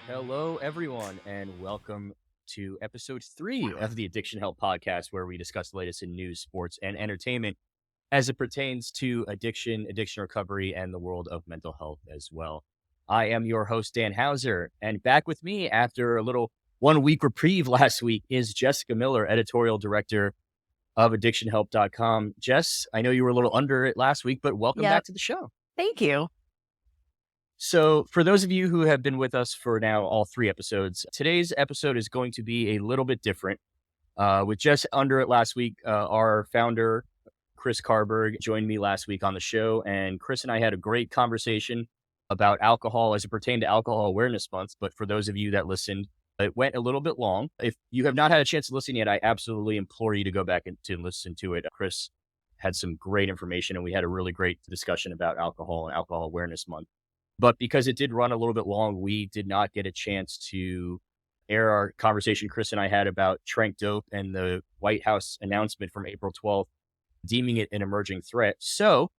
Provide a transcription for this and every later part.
Hello, everyone, and welcome to episode 3 of the Addiction Help podcast, where we discuss the latest in news, sports, and entertainment as it pertains to addiction recovery, and the world of mental health as well. I am your host, Dan Hauser, and back with me after a little 1-week reprieve last week is Jessica Miller, Editorial Director of AddictionHelp.com. Jess, I know you were a little under it last week, but welcome back to the show. Thank you. So for those of you who have been with us for now all 3 episodes, today's episode is going to be a little bit different. With Jess under it last week, our founder, Chris Carberg, joined me last week on the show, and Chris and I had a great conversation about alcohol as it pertained to Alcohol Awareness Month. But for those of you that listened, it went a little bit long. If you have not had a chance to listen yet, I absolutely implore you to go back and to listen to it. Chris had some great information, and we had a really great discussion about alcohol and Alcohol Awareness Month. But because it did run a little bit long, we did not get a chance to air our conversation Chris and I had about Tranq Dope and the White House announcement from April 12th, deeming it an emerging threat. So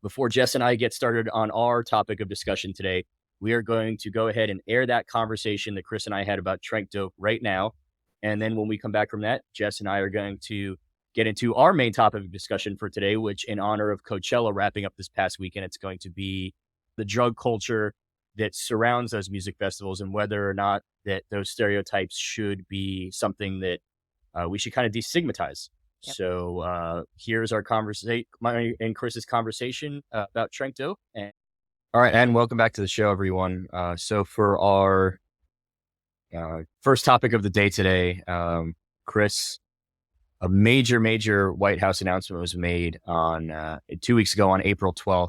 before Jess and I get started on our topic of discussion today, we are going to go ahead and air that conversation that Chris and I had about Tranq Dope right now. And then when we come back from that, Jess and I are going to get into our main topic of discussion for today, which in honor of Coachella wrapping up this past weekend, it's going to be the drug culture that surrounds those music festivals and whether or not that those stereotypes should be something that we should kind of destigmatize. Yep. So here's our conversation, my and Chris's conversation about Tranq Dope. All right, and welcome back to the show, everyone. So for our first topic of the day today, Chris, a major White House announcement was made on 2 weeks ago on April 12th.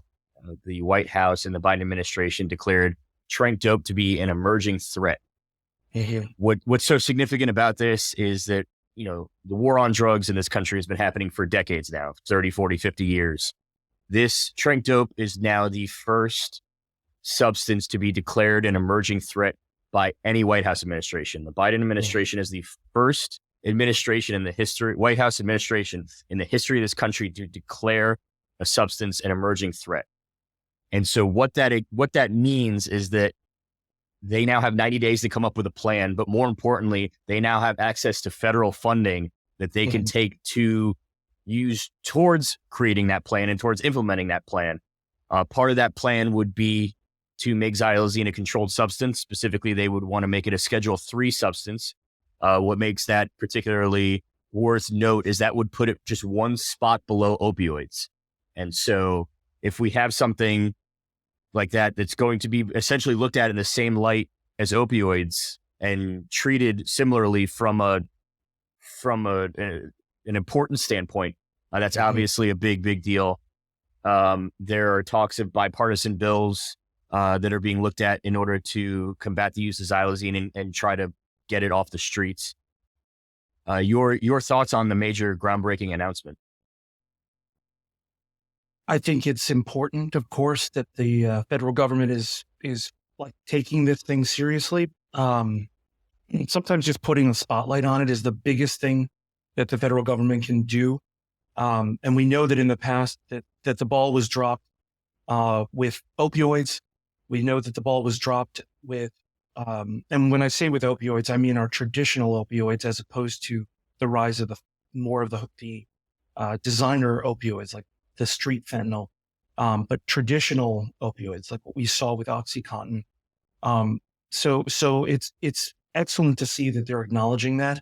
The White House and the Biden administration declared Tranq Dope to be an emerging threat. Mm-hmm. What's so significant about this is that, you know, the war on drugs in this country has been happening for decades now, 30, 40, 50 years. This Tranq Dope is now the first substance to be declared an emerging threat by any White House administration. The Biden administration is the first administration in the history, White House administration in the history of this country to declare a substance an emerging threat. And so what that means is that they now have 90 days to come up with a plan, but more importantly, they now have access to federal funding that they can take to use towards creating that plan and towards implementing that plan. Part of that plan would be to make Xylazine a controlled substance. Specifically, they would want to make it a Schedule 3 substance. What makes that particularly worth note is that would put it just one spot below opioids. And so if we have something like that, that's going to be essentially looked at in the same light as opioids and treated similarly from an important standpoint, that's obviously a big deal. There are talks of bipartisan bills that are being looked at in order to combat the use of Xylazine and try to get it off the streets. Your thoughts on the major groundbreaking announcement? I think it's important, of course, that the federal government is like taking this thing seriously. Sometimes just putting a spotlight on it is the biggest thing that the federal government can do. And we know that in the past that the ball was dropped with opioids. We know that the ball was dropped with, and when I say with opioids, I mean our traditional opioids, as opposed to the rise of the designer opioids like the street fentanyl, but traditional opioids like what we saw with OxyContin. So it's excellent to see that they're acknowledging that.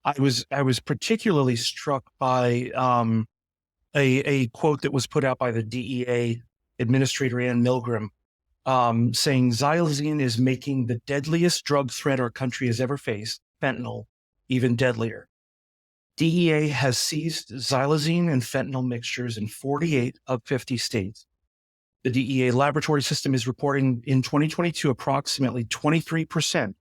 I was particularly struck by a quote that was put out by the DEA Administrator Milgram, saying Xylazine is making the deadliest drug threat our country has ever faced, fentanyl, even deadlier. DEA has seized Xylazine and fentanyl mixtures in 48 of 50 states. The DEA Laboratory System is reporting in 2022 approximately 23%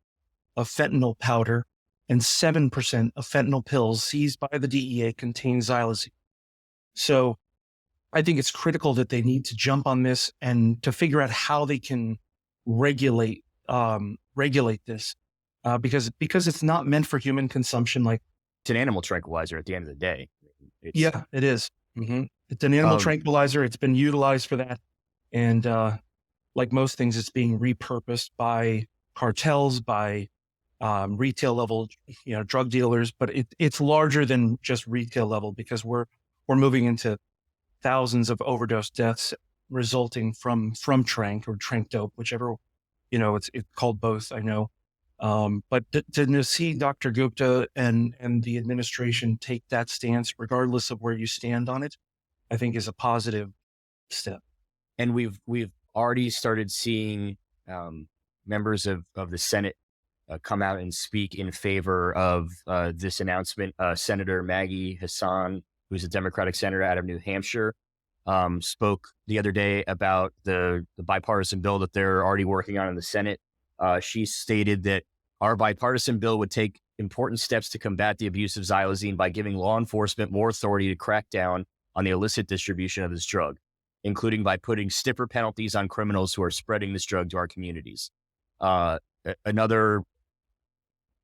of fentanyl powder and 7% of fentanyl pills seized by the DEA contain Xylazine. So I think it's critical that they need to jump on this and to figure out how they can regulate this because it's not meant for human consumption. Like, it's an animal tranquilizer at the end of the day. Yeah, it is. Mm-hmm. It's an animal tranquilizer. It's been utilized for that. And like most things, it's being repurposed by cartels, by retail level, drug dealers, but it's larger than just retail level, because we're moving into thousands of overdose deaths resulting from Tranq or Tranq Dope, whichever, it's called both, I know. But to see Dr. Gupta and the administration take that stance, regardless of where you stand on it, I think is a positive step. And we've already started seeing members of the Senate come out and speak in favor of this announcement. Senator Maggie Hassan, who's a Democratic senator out of New Hampshire, spoke the other day about the bipartisan bill that they're already working on in the Senate. She stated that our bipartisan bill would take important steps to combat the abuse of Xylazine by giving law enforcement more authority to crack down on the illicit distribution of this drug, including by putting stiffer penalties on criminals who are spreading this drug to our communities. Another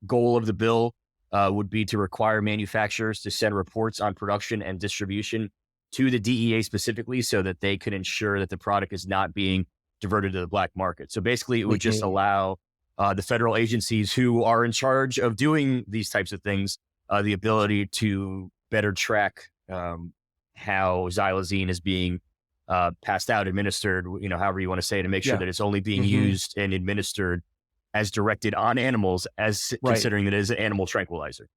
goal of the bill would be to require manufacturers to send reports on production and distribution to the DEA specifically, so that they can ensure that the product is not being diverted to the black market. So basically, it would just allow the federal agencies who are in charge of doing these types of things the ability to better track how Xylazine is being passed out, administered, however you want to say it, to make sure that it's only being used and administered as directed on animals, as considering that it is an animal tranquilizer.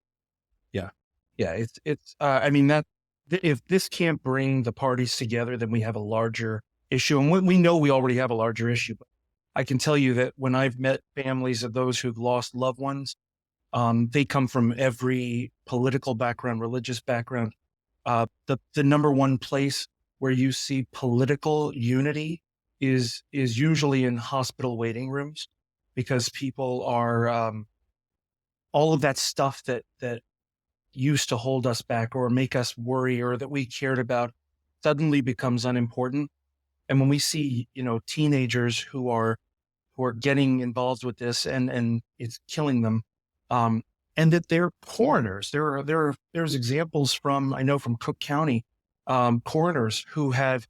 Yeah. It's I mean, that if this can't bring the parties together, then we have a larger issue. And we know we already have a larger issue, but I can tell you that when I've met families of those who've lost loved ones, they come from every political background, religious background. The number one place where you see political unity is usually in hospital waiting rooms, because people are, all of that stuff that used to hold us back or make us worry or that we cared about suddenly becomes unimportant. And when we see, teenagers who are getting involved with this and it's killing them, and that they're coroners, there's examples from Cook County, coroners who have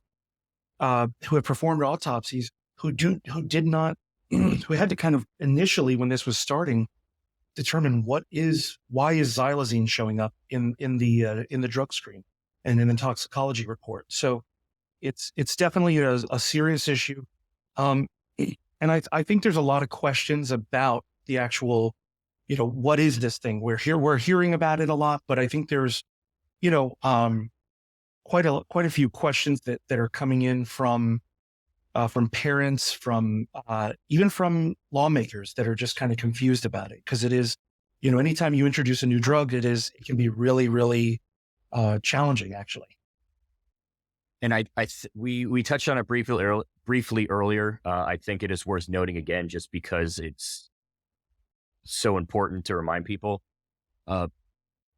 performed autopsies who did not, who had to kind of initially, when this was starting, determine why is Xylazine showing up in the drug screen and in the toxicology report. So it's definitely a serious issue. And I think there's a lot of questions about the actual, what is this thing? We're hearing about it a lot, but I think there's, quite a few questions that are coming in from parents, from even from lawmakers that are just kind of confused about it. Cause it is, anytime you introduce a new drug, it can be really, really challenging, actually. And we touched on it briefly earlier. I think it is worth noting again, just because it's so important to remind people.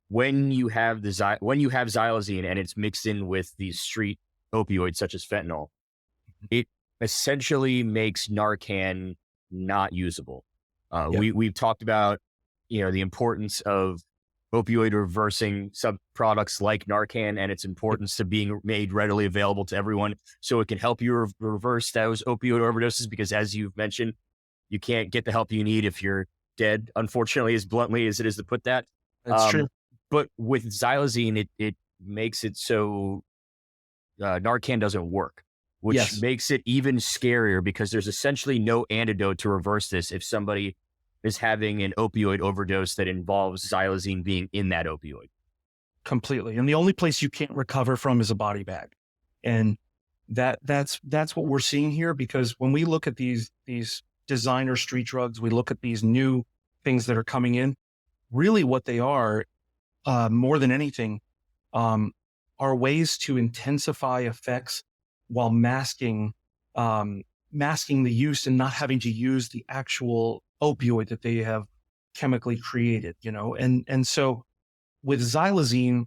When you have Xylazine and it's mixed in with these street opioids such as fentanyl, it essentially makes Narcan not usable. We've talked about, the importance of opioid reversing subproducts like Narcan and its importance to being made readily available to everyone, so it can help you reverse those opioid overdoses, because as you've mentioned, you can't get the help you need if you're dead, unfortunately, as bluntly as it is to put that. That's true. But with Xylazine, it makes it so Narcan doesn't work, which makes it even scarier, because there's essentially no antidote to reverse this if somebody is having an opioid overdose that involves Xylazine being in that opioid. Completely. And the only place you can't recover from is a body bag. And that's what we're seeing here, because when we look at these designer street drugs, we look at these new things that are coming in, really what they are, more than anything, are ways to intensify effects while masking the use and not having to use the actual opioid that they have chemically created, and so with Xylazine,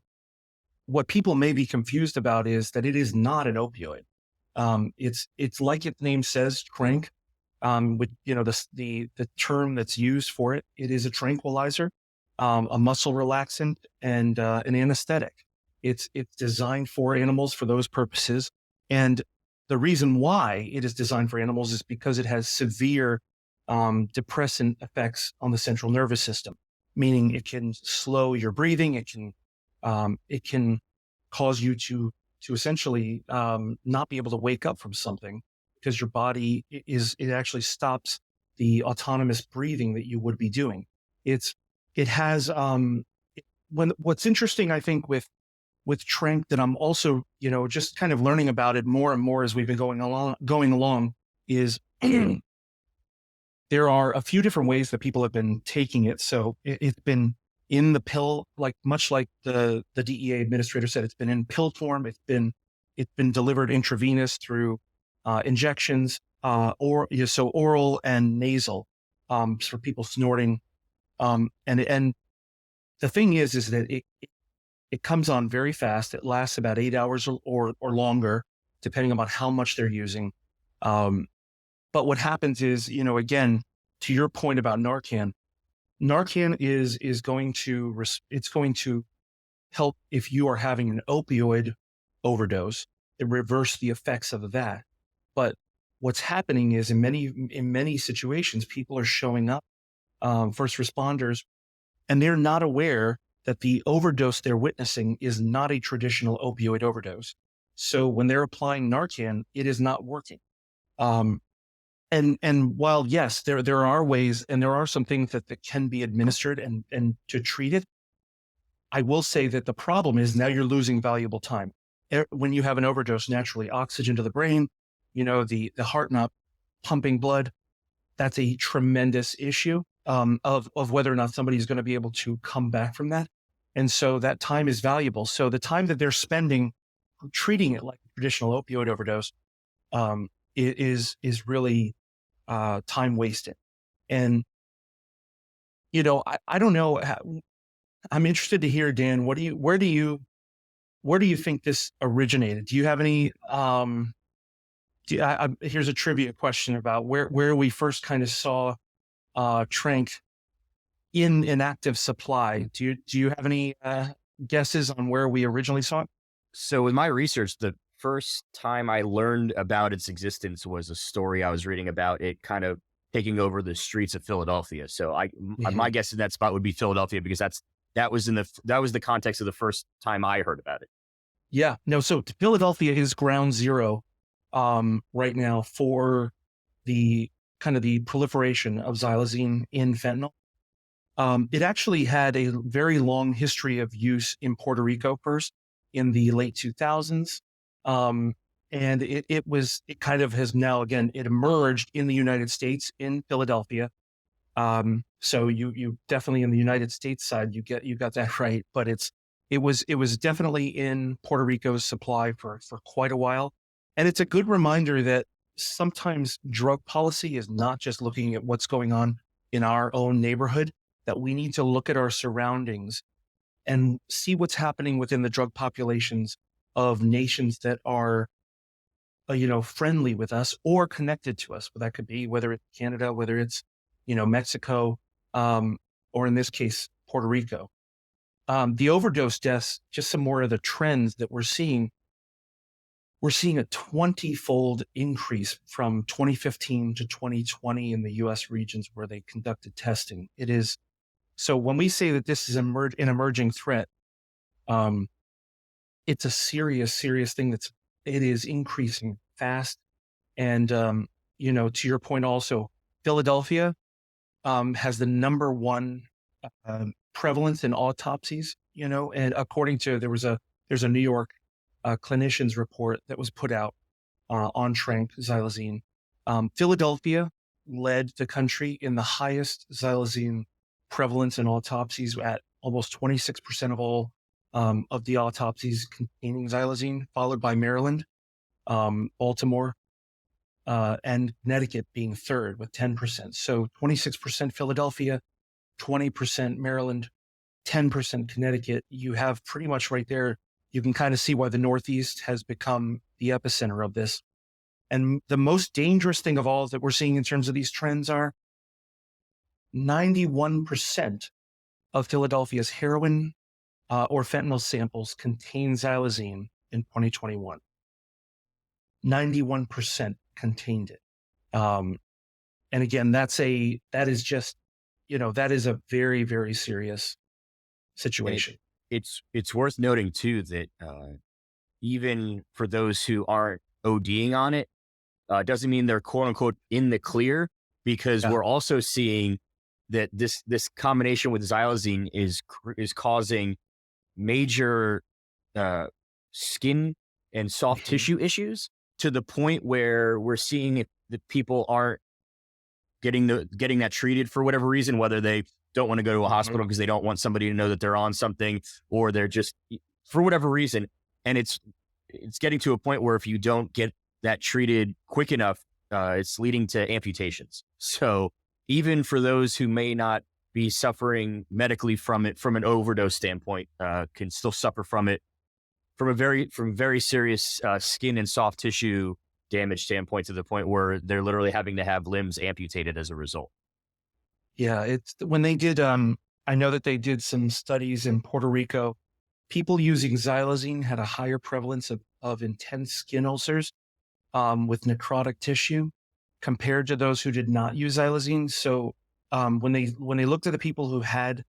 what people may be confused about is that it is not an opioid. It's like its name says, Tranq, with, the term that's used for it. It is a tranquilizer, a muscle relaxant, and an anesthetic. It's designed for animals for those purposes. And the reason why it is designed for animals is because it has severe depressant effects on the central nervous system, meaning it can slow your breathing. It can cause you to essentially not be able to wake up from something because your body it actually stops the autonomous breathing that you would be doing. It has what's interesting, I think, with Tranq that I'm also, just kind of learning about it more and more as we've been going along is there are a few different ways that people have been taking it. So it's been in the pill, like much like the DEA administrator said, it's been in pill form. It's been delivered intravenous through injections, or so oral and nasal, for people snorting. And the thing is that it comes on very fast. It lasts about 8 hours or longer, depending on how much they're using. But what happens is, again, to your point about Narcan is going to, it's going to help if you are having an opioid overdose, it reverse the effects of that. But what's happening is in many situations, people are showing up, first responders, and they're not aware that the overdose they're witnessing is not a traditional opioid overdose. So when they're applying Narcan, it is not working. And while yes, there are ways and there are some things that can be administered and to treat it, I will say that the problem is now you're losing valuable time. When you have an overdose, naturally oxygen to the brain, the heart not pumping blood, that's a tremendous issue of whether or not somebody is going to be able to come back from that. And so that time is valuable. So the time that they're spending treating it like a traditional opioid overdose is really time wasted. And, I don't know. I'm interested to hear, Dan, where do you think this originated? Do you have any, here's a trivia question about where we first kind of saw Tranq in active supply. Do you have any guesses on where we originally saw it? So with my research, the first time I learned about its existence was a story I was reading about it kind of taking over the streets of Philadelphia. So my guess in that spot would be Philadelphia, because that was the context of the first time I heard about it. Yeah, no. So Philadelphia is ground zero right now for the kind of the proliferation of xylazine in fentanyl. It actually had a very long history of use in Puerto Rico first in the late 2000s. And it kind of has now, again, it emerged in the United States in Philadelphia. So you definitely in the United States side, you got that right, but it was definitely in Puerto Rico's supply for quite a while. And it's a good reminder that sometimes drug policy is not just looking at what's going on in our own neighborhood, that we need to look at our surroundings and see what's happening within the drug populations of nations that are, friendly with us or connected to us. But that could be whether it's Canada, whether it's, Mexico, or in this case, Puerto Rico. The overdose deaths, just some more of the trends that we're seeing. We're seeing a 20-fold increase from 2015 to 2020 in the U.S. regions where they conducted testing. It is, so when we say that this is an emerging threat, it's a serious thing it is increasing fast. And, to your point also, Philadelphia has the number one prevalence in autopsies, and according to, there's a New York clinician's report that was put out on Tranq Xylazine. Philadelphia led the country in the highest Xylazine prevalence in autopsies at almost 26% of all of the autopsies containing Xylazine, followed by Maryland, Baltimore, and Connecticut being third with 10%. So 26% Philadelphia, 20% Maryland, 10% Connecticut. You have pretty much right there. You can kind of see why the Northeast has become the epicenter of this. And the most dangerous thing of all that we're seeing in terms of these trends are 91% of Philadelphia's heroin or fentanyl samples contain xylazine in 2021. 91% contained it. And again, that is just, that is a very, very serious And situation. it's worth noting too that even for those who aren't ODing on it, doesn't mean they're quote unquote in the clear, because Yeah. we're also seeing that this combination with xylazine is causing major uh, skin and soft Mhm. tissue issues, to the point where we're seeing if the people aren't getting that treated for whatever reason, whether they don't want to go to a Mhm. hospital because they don't want somebody to know that they're on something, or they're just for whatever reason. And it's getting to a point where if you don't get that treated quick enough, it's leading to amputations. So even for those who may not be suffering medically from it, from an overdose standpoint, can still suffer from it from very serious skin and soft tissue damage standpoint, to the point where they're literally having to have limbs amputated as a result. Yeah. It's when they did, I know that they did some studies in Puerto Rico. People using xylazine had a higher prevalence of intense skin ulcers, with necrotic tissue compared to those who did not use xylazine. So, when they looked at the people who had,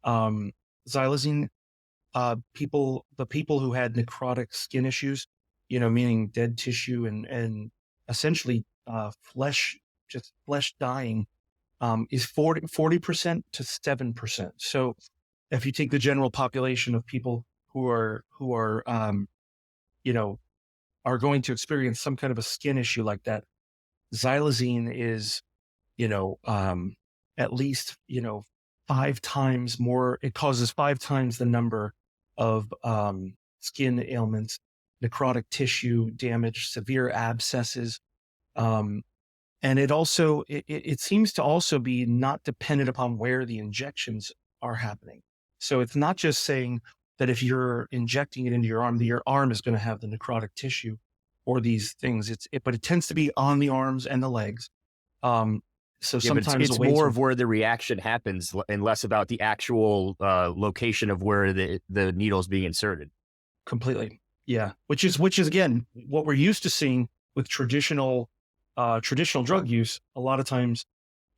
um, xylazine, the people who had necrotic skin issues, meaning dead tissue and essentially, just flesh dying, is 40% to 7%. So if you take the general population of people who you know, are going to experience some kind of a skin issue like that, xylazine is, you know, um, at least, 5 times more. It causes 5 times the number of, skin ailments, necrotic tissue damage, severe abscesses. Um, and it seems to also be not dependent upon where the injections are happening. So it's not just saying that if you're injecting it into your arm, that your arm is going to have the necrotic tissue or these things. But it tends to be on the arms and the legs. Um, so Yeah, but it's sometimes the it's ways more of of where the reaction happens, and less about the actual location of where the needle is being inserted. completely, yeah, which is again what we're used to seeing with traditional drug use. A lot of times,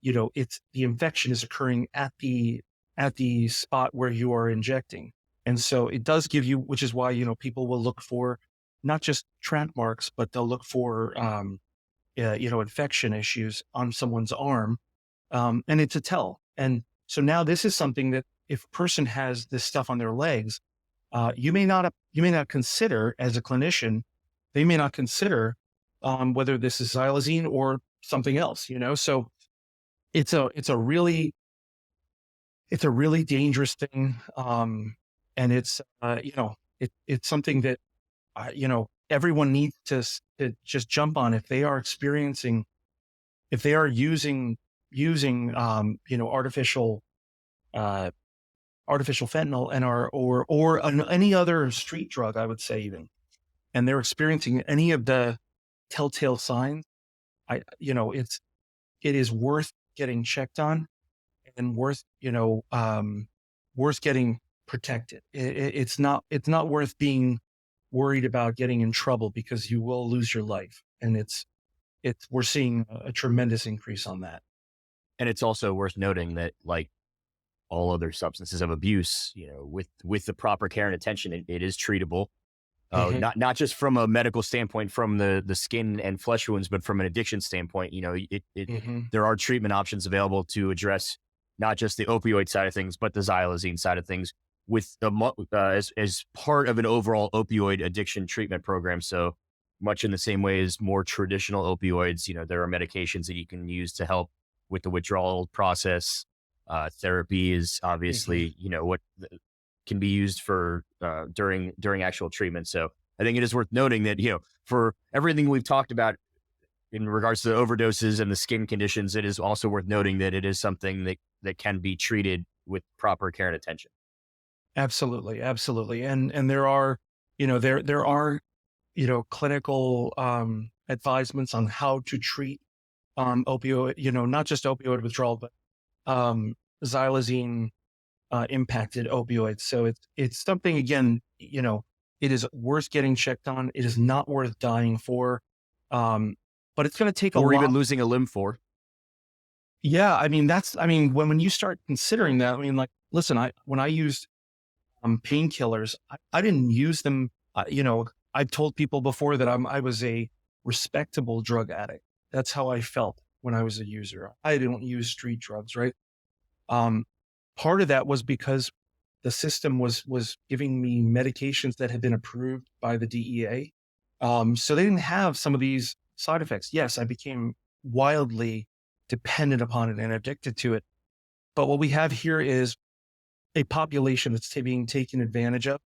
it's the infection is occurring at the spot where you are injecting. And so it does give you, which is why, people will look for not just Tranq marks, but they'll look for, infection issues on someone's arm. And it's a tell. And so now this is something that if a person has this stuff on their legs, you may not consider as a clinician, they may not consider, whether this is xylazine or something else, so it's a really dangerous thing. And it's something that, everyone needs to just jump on if they are experiencing, if they are using, uh, artificial fentanyl and any other street drug, I would say even, and they're experiencing any of the telltale signs. It is worth getting checked on and worth getting protected. It's not worth being worried about getting in trouble because you will lose your life. And we're seeing a tremendous increase on that. And it's also worth noting that, like all other substances of abuse, with the proper care and attention, it is treatable. Hmm. Not just from a medical standpoint, from the skin and flesh wounds, but from an addiction standpoint. Hmm. There are treatment options available to address not just the opioid side of things, but the xylazine side of things, as part of an overall opioid addiction treatment program. So much in the same way as more traditional opioids, there are medications that you can use to help with the withdrawal process. Therapy is Hmm. obviously, what can be used for during actual treatment. So I think it is worth noting that, for everything we've talked about in regards to the overdoses and the skin conditions, it is also worth noting that it is something that can be treated with proper care and attention. Absolutely, absolutely. And there are, there are, clinical, advisements on how to treat, opioid, not just opioid withdrawal, but, um, xylazine, impacted opioids. So it's something, again, it is worth getting checked on. It is not worth dying for. Um, but it's going to take a Or even lot. losing a limb for. Yeah. I mean, when you start considering that, I mean, like, listen, when I used painkillers, I didn't use them. I've told people before that I was a respectable drug addict. That's how I felt when I was a user. I didn't use street drugs, right? Um, Part of that was because the system was giving me medications that had been approved by the DEA. So they didn't have some of these side effects. Yes, I became wildly dependent upon it and addicted to it. But what we have here is a population that's being taken advantage of.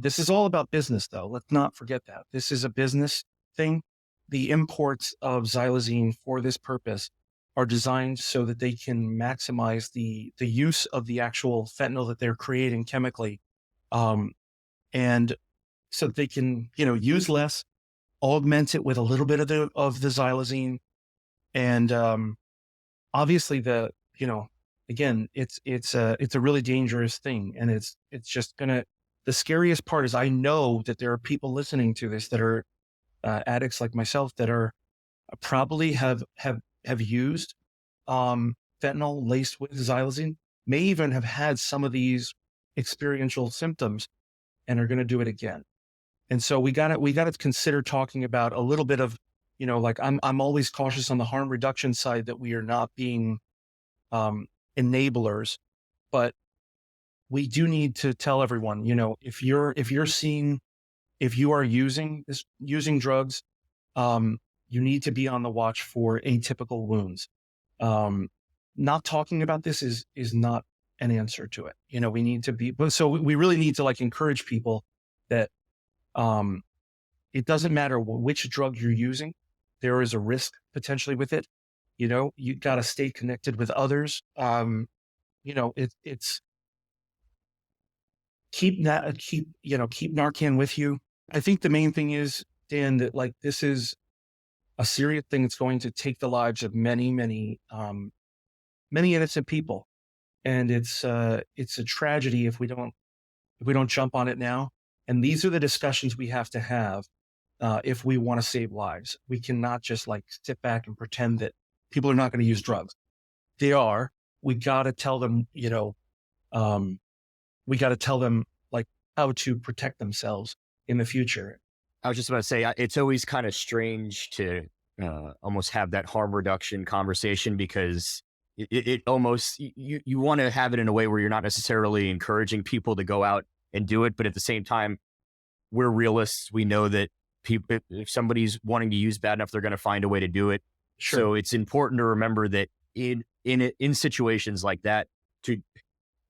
This is all about business, though. Let's not forget that. This is a business thing. The imports of xylazine for this purpose are designed so that they can maximize the use of the actual fentanyl that they're creating chemically. Um, and so that they can, use less, augment it with a little bit of the xylazine. And obviously again, it's a really dangerous thing. And it's just the scariest part is I know that there are people listening to this that are addicts like myself that are probably have used fentanyl laced with xylazine, may even have had some of these experiential symptoms and are going to do it again. And so we got to consider talking about a little bit of, like I'm always cautious on the harm reduction side that we are not being enablers, but we do need to tell everyone, if you are using drugs, you need to be on the watch for atypical wounds. Not talking about this is not an answer to it. We need to be, so we really need to like encourage people that, it doesn't matter which drug you're using. There is a risk potentially with it. You got to stay connected with others. It's keep Narcan with you. I think the main thing is, Dan, that like, this is a serious thing that's going to take the lives of many, many, many innocent people. And it's a tragedy if we don't jump on it now. And these are the discussions we have to have if we want to save lives. We cannot just like sit back and pretend that people are not going to use drugs. They are. We got to tell them, we got to tell them like how to protect themselves in the future. I was just about to say, it's always kind of strange to almost have that harm reduction conversation because it almost, you want to have it in a way where you're not necessarily encouraging people to go out and do it. But at the same time, we're realists. We know that people, if somebody's wanting to use bad enough, they're going to find a way to do it. Sure. So it's important to remember that in situations like that, to,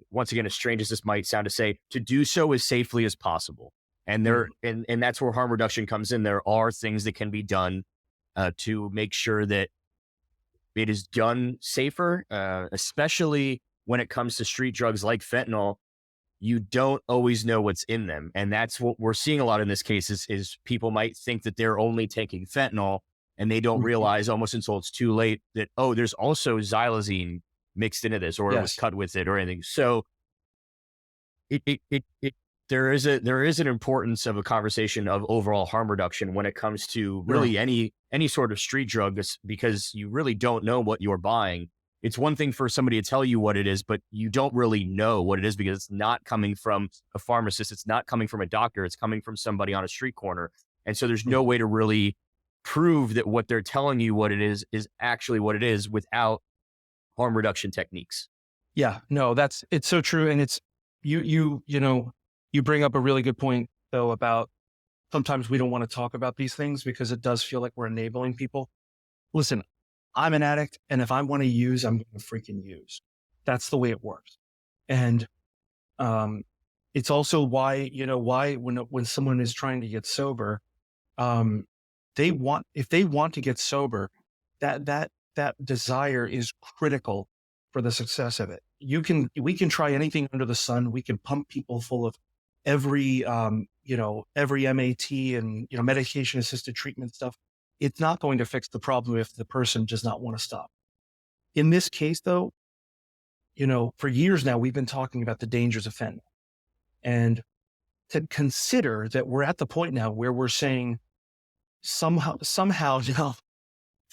once again, as strange as this might sound to say, to do so as safely as possible. And and that's where harm reduction comes in. There are things that can be done to make sure that it is done safer, especially when it comes to street drugs like fentanyl. You don't always know what's in them. And that's what we're seeing a lot in this case is people might think that they're only taking fentanyl and they don't realize almost until it's too late that, oh, there's also xylazine mixed into this, or it was cut with it or anything. So there is an importance of a conversation of overall harm reduction when it comes to really any sort of street drug, because you really don't know what you're buying. It's one thing for somebody to tell you what it is, but you don't really know what it is because it's not coming from a pharmacist. It's not coming from a doctor. It's coming from somebody on a street corner. And so there's no way to really prove that what they're telling you what it is actually what it is without harm reduction techniques. Yeah, no, it's so true. And it's, you bring up a really good point though, about sometimes we don't want to talk about these things because it does feel like we're enabling people. Listen, I'm an addict, and if I want to use, I'm going to freaking use. That's the way it works. And it's also why when someone is trying to get sober, if they want to get sober, that desire is critical for the success of it. We can try anything under the sun. We can pump people full of every MAT and, medication assisted treatment stuff. It's not going to fix the problem if the person does not want to stop. In this case, though, for years now, we've been talking about the dangers of fentanyl, and to consider that we're at the point now where we're saying somehow,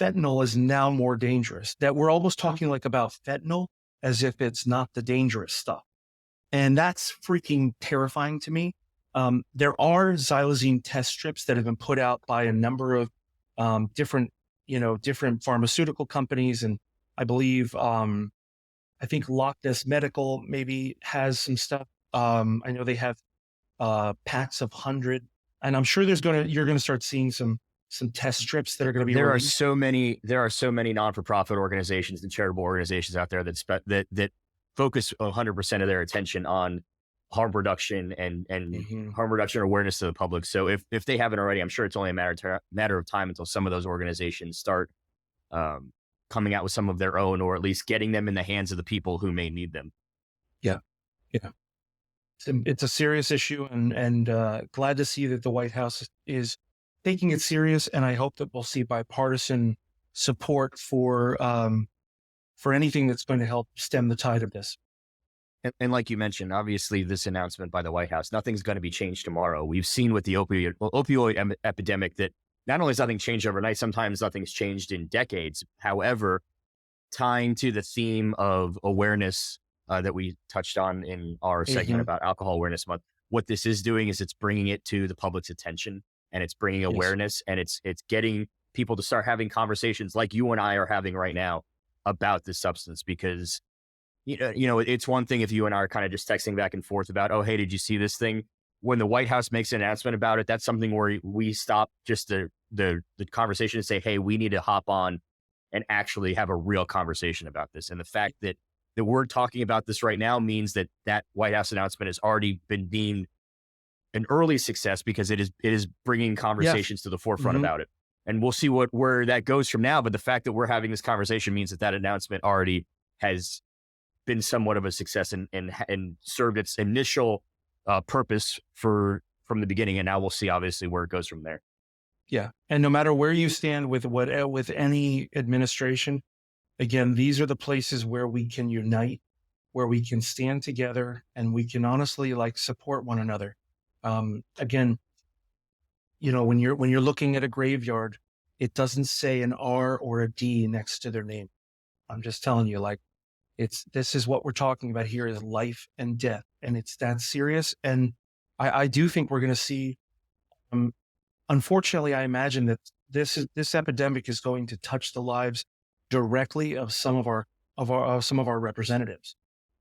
fentanyl is now more dangerous, that we're almost talking like about fentanyl as if it's not the dangerous stuff. And that's freaking terrifying to me. There are xylazine test strips that have been put out by a number of different, different pharmaceutical companies. And I believe, I think Loch Ness Medical maybe has some stuff. I know they have packs of 100, and I'm sure you're going to start seeing some test strips that are going to be There are released. so many non-for-profit organizations and charitable organizations out there that focus 100% of their attention on harm reduction and harm reduction awareness to the public. So if they haven't already, I'm sure it's only a matter of time until some of those organizations start coming out with some of their own, or at least getting them in the hands of the people who may need them. Yeah, yeah. It's a serious issue, and glad to see that the White House is taking it serious. And I hope that we'll see bipartisan support for anything that's going to help stem the tide of this. And like you mentioned, obviously this announcement by the White House, nothing's going to be changed tomorrow. We've seen with the opioid epidemic that not only has nothing changed overnight, sometimes nothing's changed in decades. However, tying to the theme of awareness that we touched on in our segment about Alcohol Awareness Month, what this is doing is it's bringing it to the public's attention, and it's bringing awareness, and it's getting people to start having conversations like you and I are having right now about this substance. Because it's one thing if you and I are kind of just texting back and forth about, oh, hey, did you see this thing? When the White House makes an announcement about it, that's something where we stop just the conversation and say, hey, we need to hop on and actually have a real conversation about this. And the fact that we're talking about this right now means that White House announcement has already been deemed an early success, because it is bringing conversations to the forefront about it. And we'll see where that goes from now. But the fact that we're having this conversation means that announcement already has been somewhat of a success and served its initial purpose from the beginning. And now we'll see obviously where it goes from there. Yeah. And no matter where you stand with any administration, again, these are the places where we can unite, where we can stand together, and we can honestly support one another. Again, when you're looking at a graveyard, it doesn't say an R or a D next to their name. I'm just telling you, this is what we're talking about here, is life and death, and it's that serious. And I do think we're going to see, unfortunately, I imagine that this epidemic is going to touch the lives directly of some of our representatives,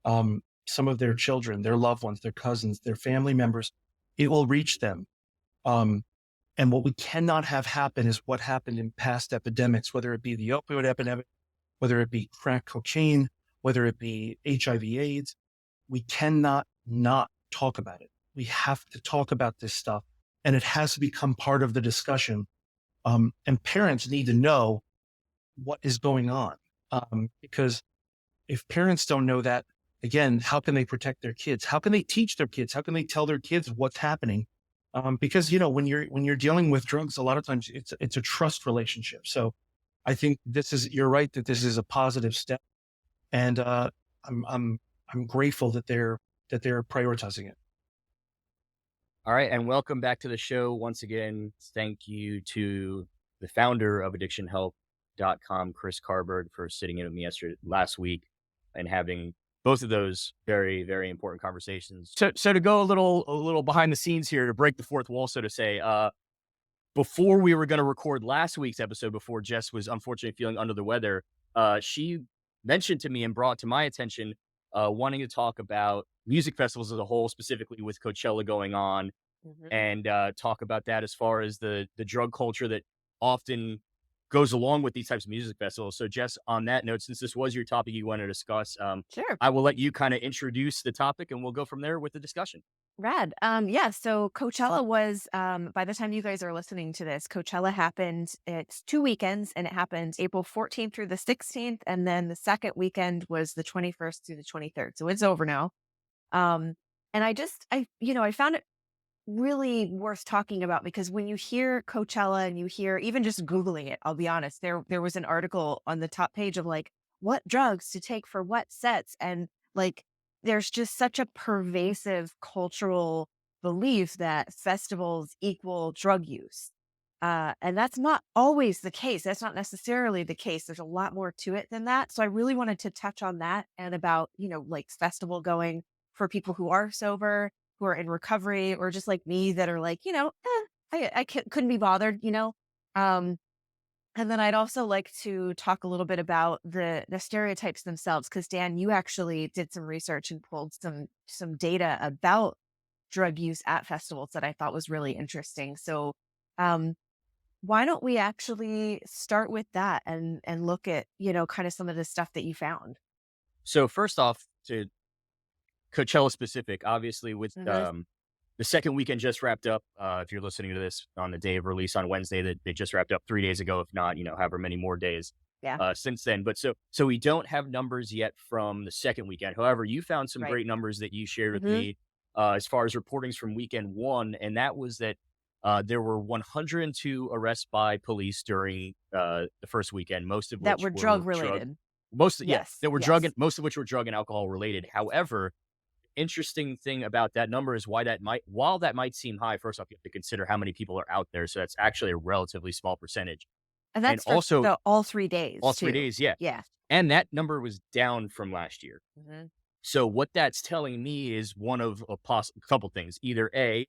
some of their children, their loved ones, their cousins, their family members. It will reach them. And what we cannot have happen is what happened in past epidemics, whether it be the opioid epidemic, whether it be crack cocaine, whether it be HIV AIDS. We cannot not talk about it. We have to talk about this stuff, and it has to become part of the discussion. And parents need to know what is going on. Because if parents don't know that, again, how can they protect their kids? How can they teach their kids? How can they tell their kids what's happening? Because when you're dealing with drugs, a lot of times it's a trust relationship. So I think you're right that this is a positive step, and I'm grateful that they're prioritizing it. All right, and welcome back to the show once again. Thank you to the founder of addictionhelp.com, Chris Carberg, for sitting in with me last week and having both of those very, very important conversations. So to go a little behind the scenes here, to break the fourth wall, so to say, before we were going to record last week's episode, before Jess was unfortunately feeling under the weather, she mentioned to me and brought to my attention wanting to talk about music festivals as a whole, specifically with Coachella going on, and talk about that as far as the drug culture that often goes along with these types of music festivals. So Jess, on that note, since this was your topic you wanted to discuss, Sure. I will let you kind of introduce the topic and we'll go from there with the discussion. Rad. Yeah. So Coachella was, by the time you guys are listening to this, Coachella happened, it's 2 weekends, and it happened April 14th through the 16th. And then the second weekend was the 21st through the 23rd. So it's over now. And I found it really worth talking about, because when you hear Coachella and you hear, even just Googling it, I'll be honest, there was an article on the top page of what drugs to take for what sets. And there's just such a pervasive cultural belief that festivals equal drug use. And that's not always the case. That's not necessarily the case. There's a lot more to it than that. So I really wanted to touch on that and about, like festival going for people who are sober, who are in recovery, or just like me that are like, couldn't be bothered. Um, and then I'd also like to talk a little bit about the stereotypes themselves, because Dan, you actually did some research and pulled some data about drug use at festivals that I thought was really interesting. So, um, why don't we actually start with that and look at, kind of some of the stuff that you found? So first off, to Coachella specific, obviously with Hmm. the second weekend just wrapped up. If you're listening to this on the day of release on Wednesday, that they just wrapped up 3 days ago. If not, however many more days Yeah. since then. But so we don't have numbers yet from the second weekend. However, you found some Right. great numbers that you shared with Hmm. me as far as reportings from weekend one, and that was that there were 102 arrests by police during the first weekend, most of That which were were drug drug. related. Yeah, Yes. that were drug, Yes. and most of which were drug and alcohol related. However, interesting thing about that number is while that might seem high, first off, you have to consider how many people are out there. So that's actually a relatively small percentage. And And that's for also all 3 days all three too. days, yeah. Yeah. And that number was down from last year. Hmm. So what that's telling me is one of a couple things. Either A,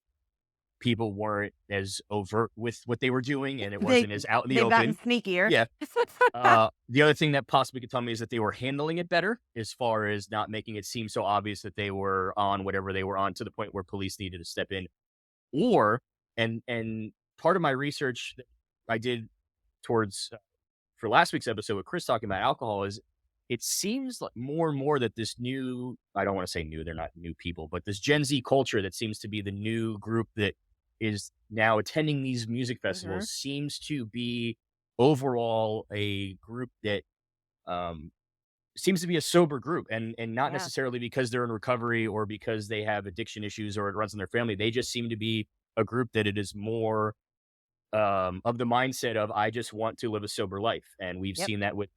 people weren't as overt with what they were doing and it They wasn't as out in the they've gotten open. sneakier. Yeah. The other thing that possibly could tell me is that they were handling it better as far as not making it seem so obvious that they were on whatever they were on to the point where police needed to step in. Or and part of my research that I did towards for last week's episode with Chris talking about alcohol is it seems like more and more that this new, I don't want to say new, they're not new people, but this Gen Z culture that seems to be the new group that is now attending these music Hmm. festivals seems to be overall a group that um, seems to be a sober group, and not Yeah. necessarily because they're in recovery or because they have addiction issues or it runs in their family. They just seem to be a group that it is more of the mindset of I just want to live a sober life, and we've Yep. seen that with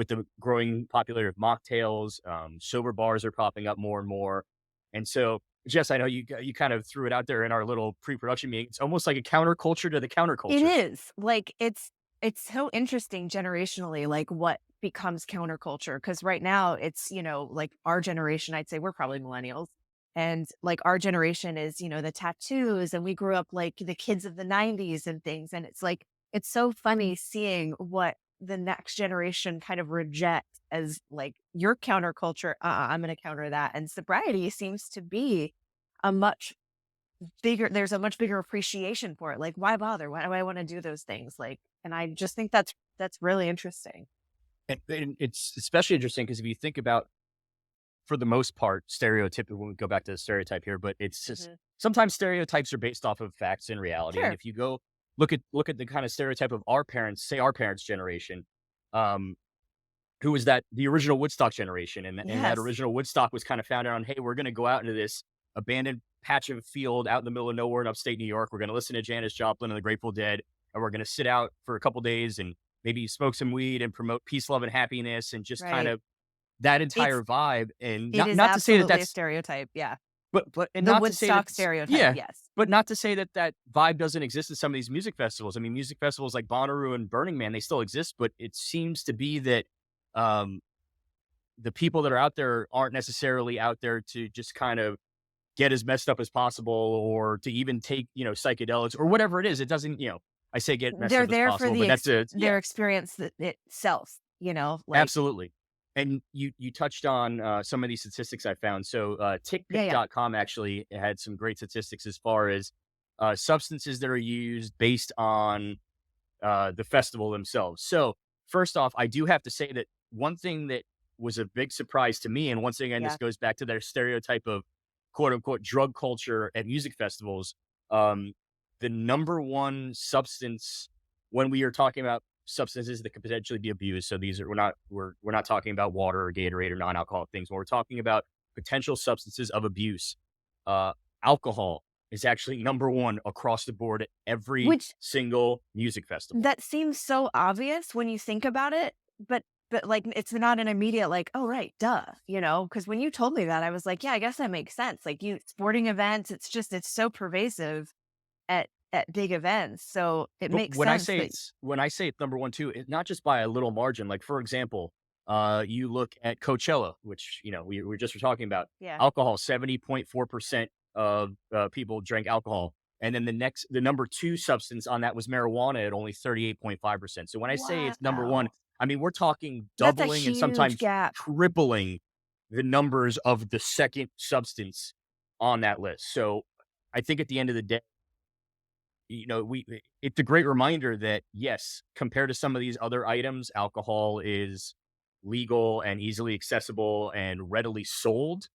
the growing popularity of mocktails. Sober bars are popping up more and more, and so Jess, I know you kind of threw it out there in our little pre-production meeting. It's almost like a counterculture to the It counterculture. is. Like, it's so interesting generationally, like, what becomes counterculture. Because right now it's, like, our generation, I'd say we're probably millennials, and, like, our generation is, the tattoos, and we grew up like the kids of the '90s and things, and it's like, it's so funny seeing what the next generation kind of rejects as, like, your counterculture, I'm gonna counter that, and sobriety seems to be a much there's a much bigger appreciation for it. Like, why bother? Why do I want to do those things? Like, and I just think that's really interesting. And it's especially interesting because if you think about, for the most part, stereotypical, when we go back to the stereotype here, but it's just Hmm. sometimes stereotypes are based off of facts and reality. And Sure. if you go look at the kind of stereotype of our parents, say our parents' generation, um, who was that the original Woodstock generation, and that Yes. original Woodstock was kind of founded on, hey, we're going to go out into this abandoned patch of field out in the middle of nowhere in upstate New York. We're going to listen to Janis Joplin and the Grateful Dead, and we're going to sit out for a couple days and maybe smoke some weed and promote peace, love, and happiness, and just kind Right. of that It's entire vibe. And it is not to say that absolutely a that's stereotype. Yeah. but and The not to say that Woodstock stereotype. yeah, Yes. but not to say that that vibe doesn't exist in some of these music festivals. I mean, music festivals like Bonnaroo and Burning Man, they still exist, but it seems to be that um, the people that are out there aren't necessarily out there to just kind of get as messed up as possible or to even take, psychedelics or whatever it is. It doesn't, I say get messed They're up as there for possible, but that's their experience itself, like, absolutely. And you touched on some of these statistics I found. So yeah, yeah. tickpick.com actually had some great statistics as far as substances that are used based on the festival themselves. So first off, I do have to say that one thing that was a big surprise to me, and once again, this Yeah. goes back to their stereotype of quote unquote drug culture at music festivals. Um, the number one substance when we are talking about substances that could potentially be abused. So these are we're not talking about water or Gatorade or non-alcoholic things. When we're talking about potential substances of abuse, uh, alcohol is actually number one across the board at every Which single music festival. that seems so obvious when you think about it, but like, it's not an immediate like, oh right, duh, because when you told me that, I was like, yeah, I guess that makes sense. Like, you sporting events, it's so pervasive at at big events. So it But makes sense that when I say it's number one too, it's not just by a little margin. Like for example, you look at Coachella, which we just were talking about. yeah. Alcohol, 70.4% of people drank alcohol, and then the number two substance on that was marijuana at only 38.5%. So when I say it's number one, Wow. I mean we're talking That's a doubling and huge sometimes gap. tripling the numbers of the second substance on that list. So I think at the end of the day, it's a great reminder that yes, compared to some of these other items, alcohol is legal and easily accessible and readily sold.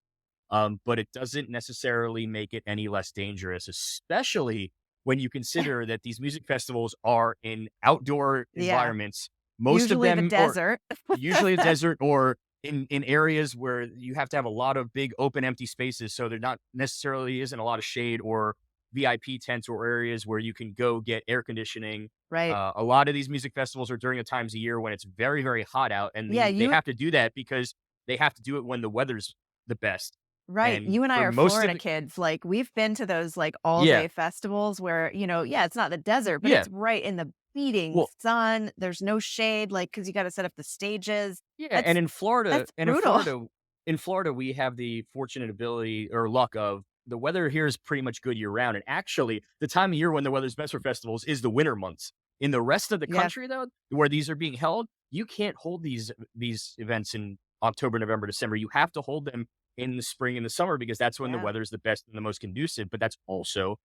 But it doesn't necessarily make it any less dangerous, especially when you consider that these music festivals are in outdoor Yeah. environments. Most of Usually the them are desert. usually a desert or in areas where you have to have a lot of big open empty spaces. So there not necessarily isn't a lot of shade or VIP tents or areas where you can go get air conditioning. Right. A lot of these music festivals are during the times of year when it's very, very hot out. And Yeah, they you have to do that because they have to do it when the weather's the best. right. And You and I for are most of Florida the kids. Like we've been to those like all yeah, day festivals where, yeah, it's not the desert, but yeah. it's right in the beating Well, sun. There's no shade, like, cause you got to set up the stages. yeah, That's, and that's brutal. In Florida, we have the fortunate ability or luck of the weather here is pretty much good year round. And actually, the time of year when the weather's best for festivals is the winter months. In the rest of the Yeah. country, though, where these are being held, you can't hold these events in October, November, December. You have to hold them in the spring and the summer because that's when the Yeah. weather's the best and the most conducive. But that's also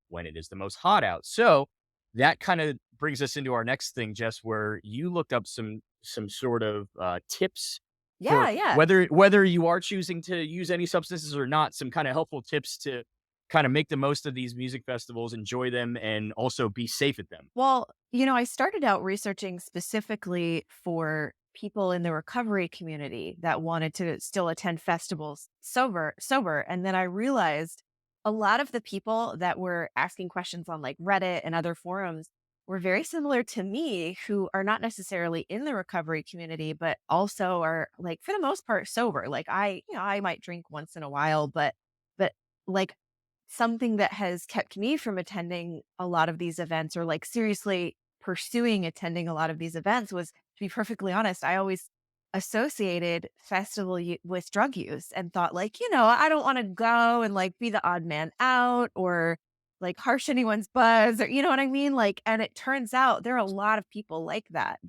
when it is the most hot out. So that kind of brings us into our next thing, Jess, where you looked up some sort of tips for Yeah. Yeah. whether you are choosing to use any substances or not, some kind of helpful tips to kind of make the most of these music festivals, enjoy them, and also be safe at them. Well, I started out researching specifically for people in the recovery community that wanted to still attend festivals sober. And then I realized a lot of the people that were asking questions on like Reddit and other forums were very similar to me, who are not necessarily in the recovery community, but also are like, for the most part, sober. Like I might drink once in a while, but like something that has kept me from attending a lot of these events or like seriously pursuing attending a lot of these events was, to be perfectly honest, I always associated with drug use and thought like, I don't want to go and like be the odd man out or like harsh anyone's buzz or you know what I mean? Like, and it turns out there are a lot of people like that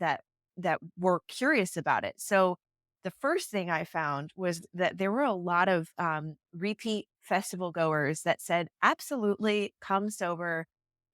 were curious about it. So the first thing I found was that there were a lot of repeat festival goers that said, absolutely come sober,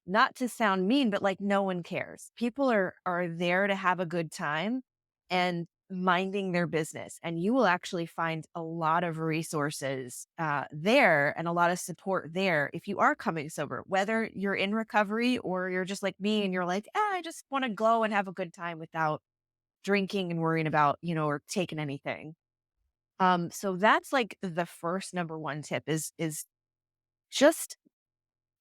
not to sound mean, but like no one cares. People are there to have a good time and minding their business. And you will actually find a lot of resources there and a lot of support there if you are coming sober, whether you're in recovery or you're just like me and you're like, I just want to go and have a good time without drinking and worrying about, or taking anything. So that's like the first number one tip is just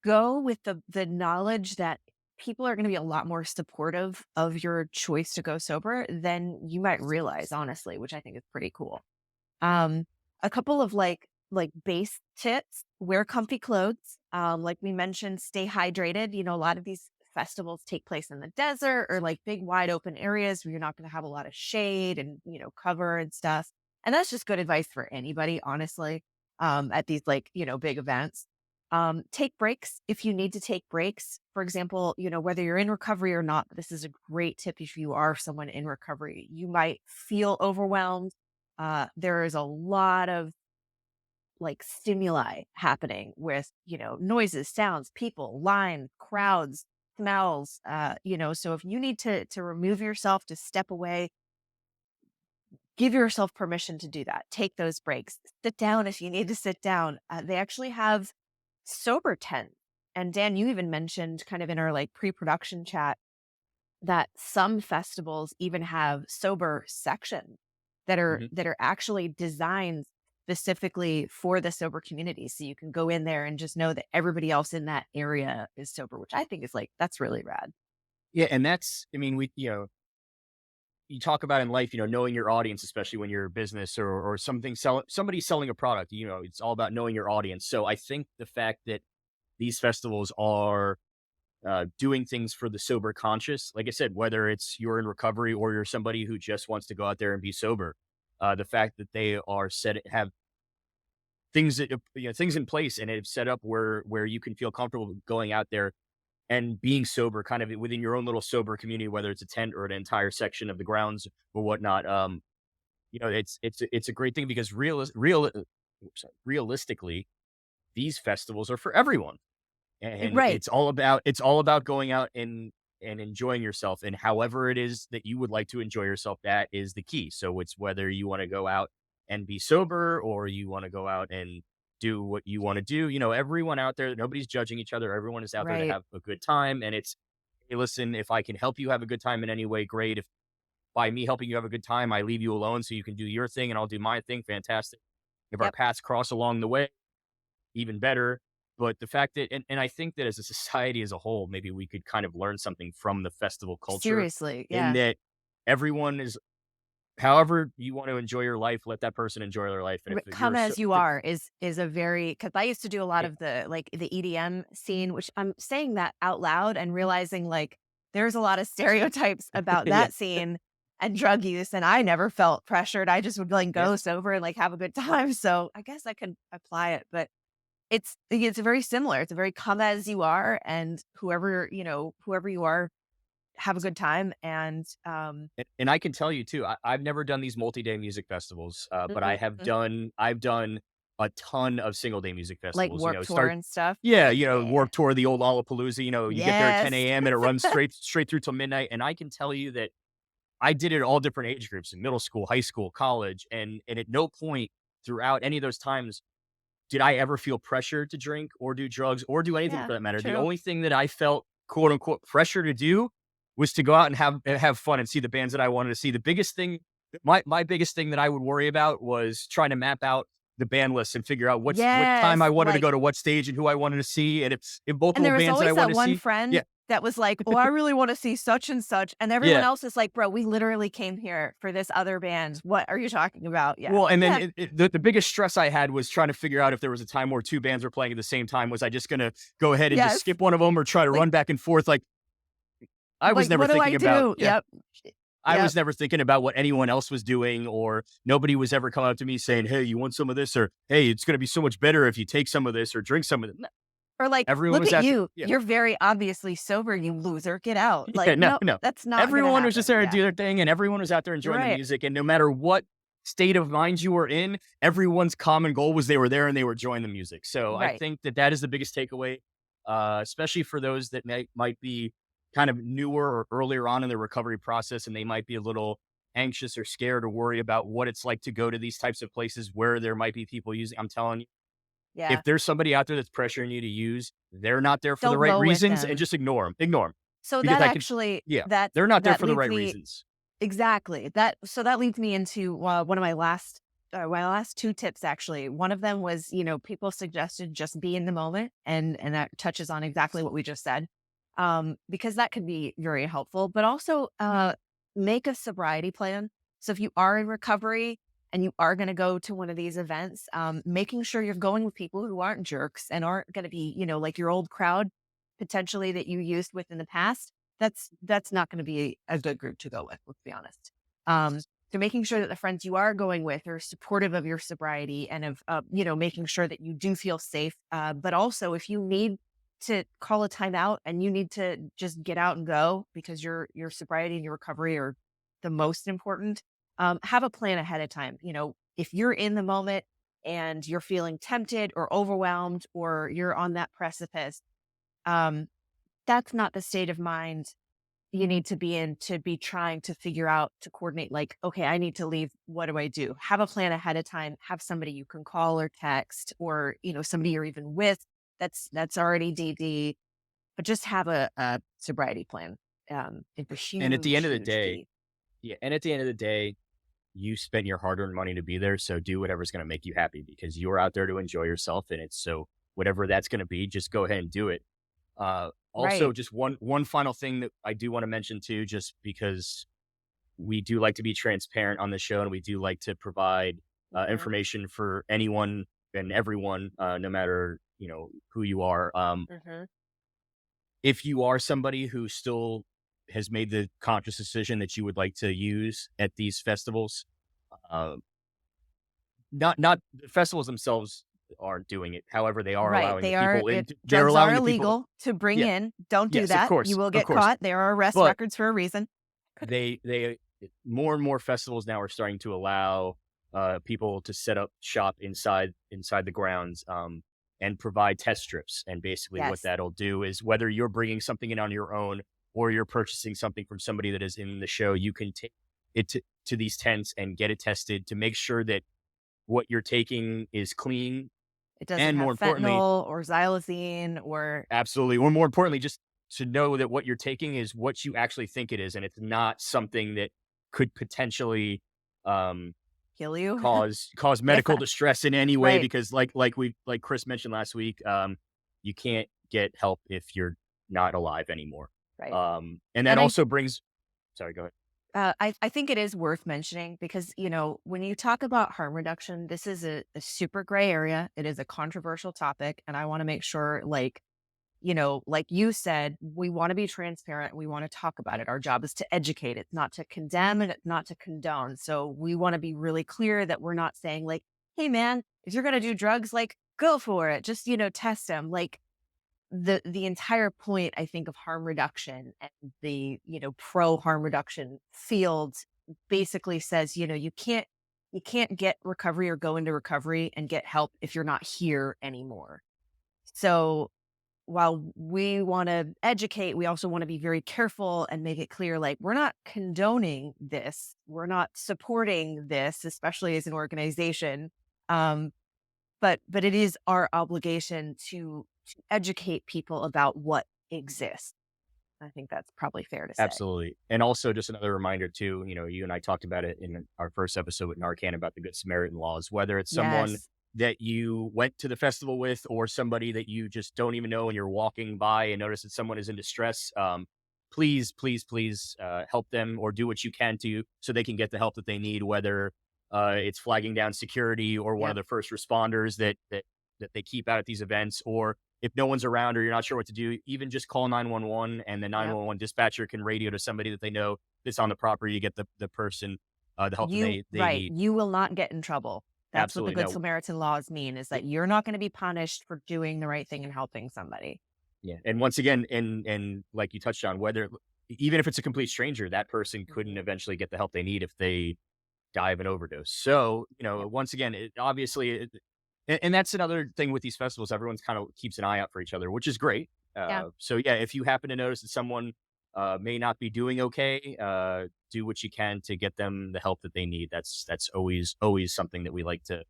go with the knowledge that people are going to be a lot more supportive of your choice to go sober than you might realize, honestly, which I think is pretty cool. Um, a couple of like base tips: wear comfy clothes. Like we mentioned, stay hydrated. A lot of these festivals take place in the desert or like big wide open areas where you're not going to have a lot of shade and cover and stuff. And that's just good advice for anybody, honestly. At these like big events. Take breaks if you need to take breaks. For example, whether you're in recovery or not, this is a great tip if you are someone in recovery. You might feel overwhelmed. There is a lot of like stimuli happening with, noises, sounds, people, lines, crowds, smells, so if you need to remove yourself, to step away, give yourself permission to do that. Take those breaks. Sit down if you need to sit down. They actually have sober tent. And Dan, you even mentioned kind of in our like pre-production chat that some festivals even have sober sections that are Mhm. that are actually designed specifically for the sober community. So you can go in there and just know that everybody else in that area is sober, which I think is like, that's really rad. Yeah, and I mean, you talk about in life, knowing your audience, especially when you're a business or somebody selling a product, it's all about knowing your audience. So I think the fact that these festivals are doing things for the sober conscious. Like I said, whether it's you're in recovery or you're somebody who just wants to go out there and be sober, the fact that they are have things that things in place and it's set up where you can feel comfortable going out there and being sober, kind of within your own little sober community, whether it's a tent or an entire section of the grounds or whatnot. It's a great thing because realistically, these festivals are for everyone, and Right. it's all about going out and enjoying yourself, and however it is that you would like to enjoy yourself, that is the key. So it's whether you want to go out and be sober or you want to go out and do what you want to do. Everyone out there, nobody's judging each other. Everyone is out there to Right. have a good time, and it's, hey, listen, if I can help you have a good time in any way, great. If by me helping you have a good time, I leave you alone so you can do your thing and I'll do my thing, fantastic. If our Yep. paths cross along the way, even better. But the fact that, and I think that as a society as a whole, maybe we could kind of learn something from the festival culture Seriously. in Yeah. that everyone is, however you want to enjoy your life, let that person enjoy their life. And if Come you're so, as you are is a very, because I used to do a lot yeah, of the EDM scene, which I'm saying that out loud and realizing like there's a lot of stereotypes about yeah, that scene and drug use, and I never felt pressured. I just would like yeah, go sober and like have a good time. So I guess I could apply it, but it's very similar. It's a very come as you are, and whoever you are, have a good time. And and I can tell you too, I've never done these multi-day music festivals, but mhm, I've done a ton of single-day music like festivals. Warped Tour and stuff. Yeah, Yeah. Warped Tour, the old Lollapalooza. You get there at 10 Yes. a.m. and it runs straight through till midnight. And I can tell you that I did it all different age groups in middle school, high school, college, and at no point throughout any of those times did I ever feel pressure to drink or do drugs or do anything Yeah, for that matter. The true. only thing that I felt quote unquote pressure to do was to go out and have fun and see the bands that I wanted to see. The biggest thing, my biggest thing that I would worry about was trying to map out the band list and figure out what time Yes, I wanted to like, go to what stage and who I wanted to see. And if and multiple there was bands that I always that wanted to one see. Yeah. friend that was like, "Oh, I really wanna see such and such," and everyone Yeah. else is like, "Bro, we literally came here for this other band. What are you talking about?" Yeah. Well, and then Yeah. the biggest stress I had was trying to figure out if there was a time where two bands were playing at the same time. Was I just going to go ahead and just Yes. skip one of them or try to Like run back and forth? Like I was like, never "What do I thinking about, do?" yeah, Yep. I Yep. was never thinking about what anyone else was doing, or nobody was ever coming up to me saying, "Hey, you want some of this?" Or "Hey, it's going to be so much better if you take some of this or drink some of it." No, Or like, everyone "Look was at at the, you. yeah, You're very obviously sober, you loser. Get out." yeah, Like, no, no, no. that's not gonna Everyone was just happen. there to Yeah. do their thing, and everyone was out there You're enjoying the right. music. And no matter what state of mind you were in, everyone's common goal was they were there and they were enjoying the music. So I Right. think that is the biggest takeaway, especially for those that might be kind of newer or earlier on in their recovery process, and they might be a little anxious or scared or worry about what it's like to go to these types of places where there might be people using. I'm telling you, Yeah. if there's somebody out there that's pressuring you to use, they're not there for the Don't right go with reasons, and them. just ignore them So because that I can, actually yeah, they're not there that for the leads right me reasons. exactly. That leads me into one of my last two tips actually. One of them was, people suggested just be in the moment, and that touches on exactly what we just said. Because that could be very helpful, but also make a sobriety plan. So if you are in recovery and you are going to go to one of these events, making sure you're going with people who aren't jerks and aren't going to be, like your old crowd potentially that you used with in the past. That's not going to be a good group to go with. Let's be honest. So making sure that the friends you are going with are supportive of your sobriety and of, making sure that you do feel safe. But also, if you need to call a timeout and you need to just get out and go because your sobriety and your recovery are the most important, have a plan ahead of time. If you're in the moment and you're feeling tempted or overwhelmed or you're on that precipice, um, that's not the state of mind you need to be in to be trying to figure out to coordinate, like, okay, I need to leave. What do I do? Have a plan ahead of time. Have somebody you can call or text, or, somebody you're even with that's already DD, but just have a sobriety plan. It's a And at the huge, end of the huge day, key. yeah, and at the end of the day, you spent your hard-earned money to be there, so do whatever's going to make you happy because you're out there to enjoy yourself, and it's so whatever that's going to be, just go ahead and do it. Also, Right. just one final thing that I do want to mention too, just because we do like to be transparent on the show, and we do like to provide Hmm. information for anyone and everyone, no matter who you are. Hmm. if you are somebody who still has made the conscious decision that you would like to use at these festivals, uh, not the festivals themselves aren't doing it. However, they are Right. allowing the They are, people in. if They're drugs are allowing the people. illegal to bring Yeah. in, don't do Yes, of that. You course, will of get course. caught. There are arrest But records for a reason. they more and more festivals now are starting to allow people to set up shop inside the grounds, and provide test strips. And basically, what Yes. that'll do is whether you're bringing something in on your own or you're purchasing something from somebody that is in the show, you can take it to these tents and get it tested to make sure that what you're taking is clean. It doesn't And have more importantly, fentanyl or xylazine or absolutely, or more importantly, just to know that what you're taking is what you actually think it is, and it's not something that could potentially kill you. cause medical distress in any way. Right. Because like Chris mentioned last week, you can't get help if you're not alive anymore. Right. And that And also brings. Sorry, go ahead. I think it is worth mentioning because, when you talk about harm reduction, this is a super gray area. It is a controversial topic. And I want to make sure, like you said, we want to be transparent. We want to talk about it. Our job is to educate. It's not to condemn and it's not to condone. So we want to be really clear that we're not saying like, hey man, if you're going to do drugs, like go for it. Just, test them. Like the entire point, I think, of harm reduction and the, pro harm reduction field basically says, you can't get recovery or go into recovery and get help if you're not here anymore. So while we want to educate, we also want to be very careful and make it clear, like, we're not condoning this. We're not supporting this, especially as an organization. But it is our obligation to educate people about what exists. I think that's probably fair to say. Absolutely. And also just another reminder too, you and I talked about it in our first episode with Narcan about the Good Samaritan laws, whether it's someone Yes. that you went to the festival with or somebody that you just don't even know and you're walking by and notice that someone is in distress. Please help them or do what you can to so they can get the help that they need, whether it's flagging down security or one of the first responders that they keep out at these events, or if no one's around or you're not sure what to do, even just call 911 and the 911 dispatcher can radio to somebody that they know that's on the property to get the person the help that they need. You will not get in trouble. That's Absolutely. what the Good Samaritan laws mean, is that you're not going to be punished for doing the right thing and helping somebody. Yeah. And once again, and like you touched on, whether even if it's a complete stranger, that person couldn't eventually get the help they need if they die of an overdose. So, once again, and that's another thing with these festivals. Everyone's kind of keeps an eye out for each other, which is great. So yeah, if you happen to notice that someone may not be doing okay, do what you can to get them the help that they need. That's always something that we like to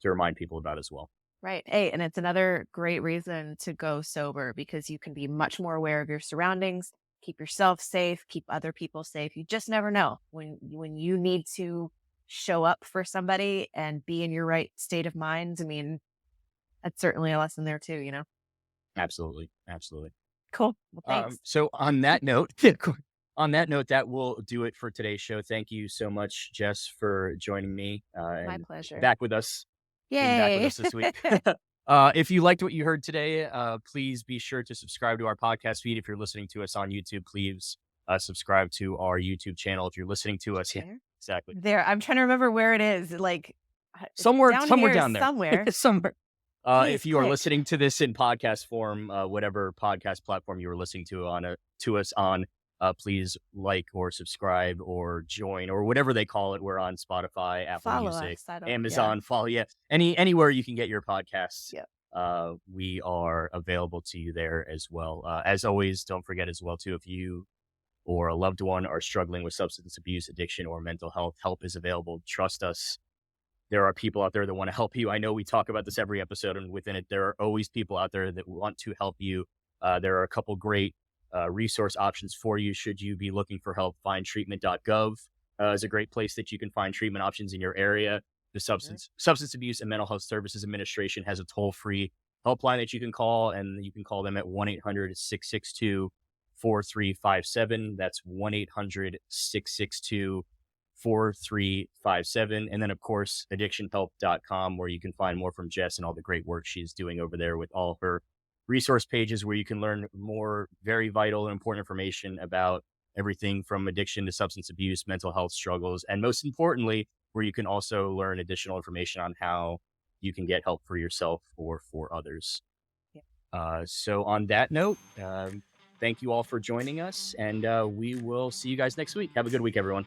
remind people about as well. Right. Hey, and it's another great reason to go sober because you can be much more aware of your surroundings, keep yourself safe, keep other people safe. You just never know when you need to show up for somebody and be in your right state of mind. I mean, that's certainly a lesson there too, Absolutely. Cool. Well, thanks. So on that note, that will do it for today's show. Thank you so much, Jess, for joining me. My And pleasure. Back with us. Yay. Being back with us this week. If you liked what you heard today, please be sure to subscribe to our podcast feed. If you're listening to us on YouTube, please subscribe to our YouTube channel. If you're listening to us, exactly. There. I'm trying to remember where it is. Like somewhere down there. Somewhere. Please if you are click. listening to this in podcast form, whatever podcast platform you are listening to us on, please like or subscribe or join or whatever they call it. We're on Spotify, Apple Follow Music, us. Amazon. Follow, anywhere you can get your podcasts. Yeah. We are available to you there as well. As always, don't forget as well too, if you or a loved one are struggling with substance abuse, addiction, or mental health, help is available. Trust us. There are people out there that want to help you. I know we talk about this every episode, and within it, there are always people out there that want to help you. There are a couple great resource options for you should you be looking for help. Findtreatment.gov is a great place that you can find treatment options in your area. The Substance Abuse and Mental Health Services Administration has a toll-free helpline that you can call, and you can call them at 1-800-662-4357. That's 1-800-662-4357. And then, of course, addictionhelp.com, where you can find more from Jess and all the great work she's doing over there with all her resource pages where you can learn more very vital and important information about everything from addiction to substance abuse, mental health struggles, and most importantly, where you can also learn additional information on how you can get help for yourself or for others. So on that note, thank you all for joining us, and we will see you guys next week. Have a good week, everyone.